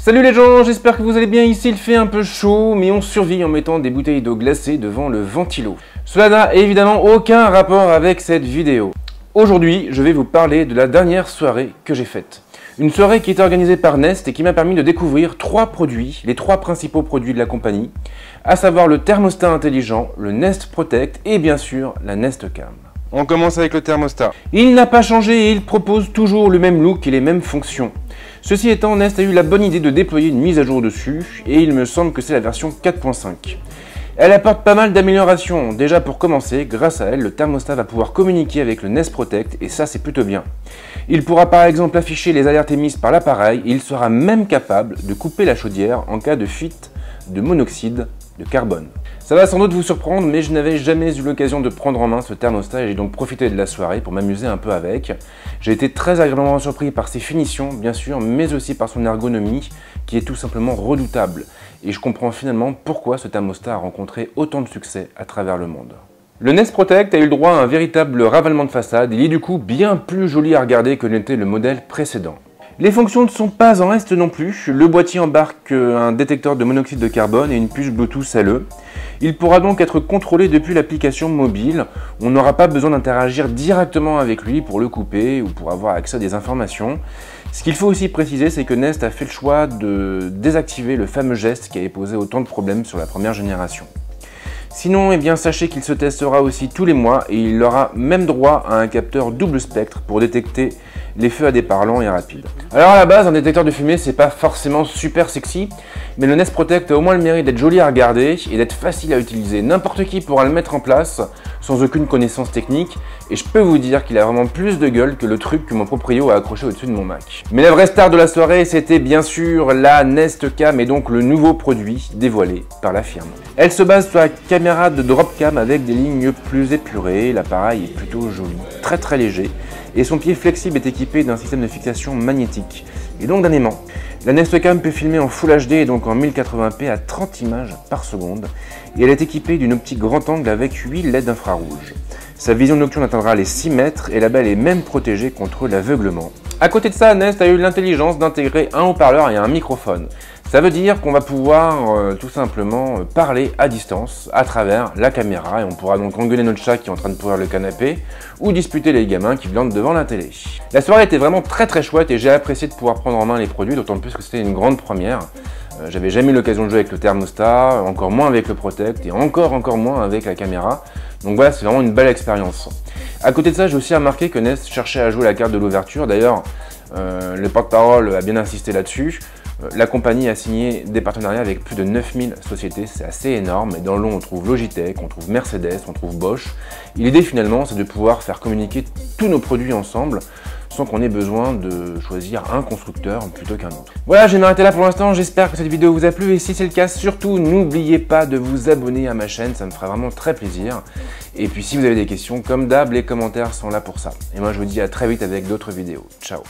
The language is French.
Salut les gens, j'espère que vous allez bien. Ici il fait un peu chaud, mais on survit en mettant des bouteilles d'eau glacée devant le ventilo. Cela n'a évidemment aucun rapport avec cette vidéo. Aujourd'hui, je vais vous parler de la dernière soirée que j'ai faite. Une soirée qui était organisée par Nest et qui m'a permis de découvrir trois produits, les trois principaux produits de la compagnie, à savoir le thermostat intelligent, le Nest Protect et bien sûr la Nest Cam. On commence avec le thermostat. Il n'a pas changé et il propose toujours le même look et les mêmes fonctions. Ceci étant, Nest a eu la bonne idée de déployer une mise à jour dessus et il me semble que c'est la version 4.5. Elle apporte pas mal d'améliorations. Déjà pour commencer, grâce à elle, le thermostat va pouvoir communiquer avec le Nest Protect et ça c'est plutôt bien. Il pourra par exemple afficher les alertes émises par l'appareil et il sera même capable de couper la chaudière en cas de fuite de monoxyde de carbone. Ça va sans doute vous surprendre, mais je n'avais jamais eu l'occasion de prendre en main ce thermostat et j'ai donc profité de la soirée pour m'amuser un peu avec. J'ai été très agréablement surpris par ses finitions, bien sûr, mais aussi par son ergonomie, qui est tout simplement redoutable. Et je comprends finalement pourquoi ce thermostat a rencontré autant de succès à travers le monde. Le Nest Protect a eu le droit à un véritable ravalement de façade, il est du coup bien plus joli à regarder que n'était le modèle précédent. Les fonctions ne sont pas en reste non plus. Le boîtier embarque un détecteur de monoxyde de carbone et une puce Bluetooth LE. Il pourra donc être contrôlé depuis l'application mobile. On n'aura pas besoin d'interagir directement avec lui pour le couper ou pour avoir accès à des informations. Ce qu'il faut aussi préciser, c'est que Nest a fait le choix de désactiver le fameux geste qui avait posé autant de problèmes sur la première génération. Sinon, eh bien, sachez qu'il se testera aussi tous les mois et il aura même droit à un capteur double spectre pour détecter les feux à départ lents et rapides. Alors à la base, un détecteur de fumée, c'est pas forcément super sexy, mais le Nest Protect a au moins le mérite d'être joli à regarder et d'être facile à utiliser. N'importe qui pourra le mettre en place sans aucune connaissance technique et je peux vous dire qu'il a vraiment plus de gueule que le truc que mon proprio a accroché au-dessus de mon Mac. Mais la vraie star de la soirée, c'était bien sûr la Nest Cam et donc le nouveau produit dévoilé par la firme. Elle se base sur la caméra de drop cam avec des lignes plus épurées, l'appareil est plutôt joli, très léger et son pied flexible est équipé d'un système de fixation magnétique et donc d'un aimant. La Nest Cam peut filmer en Full HD et donc en 1080p à 30 images par seconde et elle est équipée d'une optique grand angle avec 8 LED infrarouges. Sa vision nocturne atteindra les 6 mètres et la balle est même protégée contre l'aveuglement. À côté de ça, Nest a eu l'intelligence d'intégrer un haut-parleur et un microphone. Ça veut dire qu'on va pouvoir tout simplement parler à distance à travers la caméra et on pourra donc engueuler notre chat qui est en train de pourrir le canapé ou disputer les gamins qui glandent devant la télé. La soirée était vraiment très chouette et j'ai apprécié de pouvoir prendre en main les produits, d'autant plus que c'était une grande première. J'avais jamais eu l'occasion de jouer avec le thermostat, encore moins avec le Protect et encore moins avec la caméra. Donc voilà, c'est vraiment une belle expérience. À côté de ça, j'ai aussi remarqué que Nest cherchait à jouer la carte de l'ouverture. D'ailleurs, le porte-parole a bien insisté là-dessus. La compagnie a signé des partenariats avec plus de 9000 sociétés, c'est assez énorme. Et dans le lot, on trouve Logitech, on trouve Mercedes, on trouve Bosch. Et l'idée finalement, c'est de pouvoir faire communiquer tous nos produits ensemble sans qu'on ait besoin de choisir un constructeur plutôt qu'un autre. Voilà, je vais m'arrêter là pour l'instant, j'espère que cette vidéo vous a plu et si c'est le cas, surtout n'oubliez pas de vous abonner à ma chaîne, ça me fera vraiment très plaisir. Et puis si vous avez des questions, comme d'hab, les commentaires sont là pour ça. Et moi je vous dis à très vite avec d'autres vidéos. Ciao.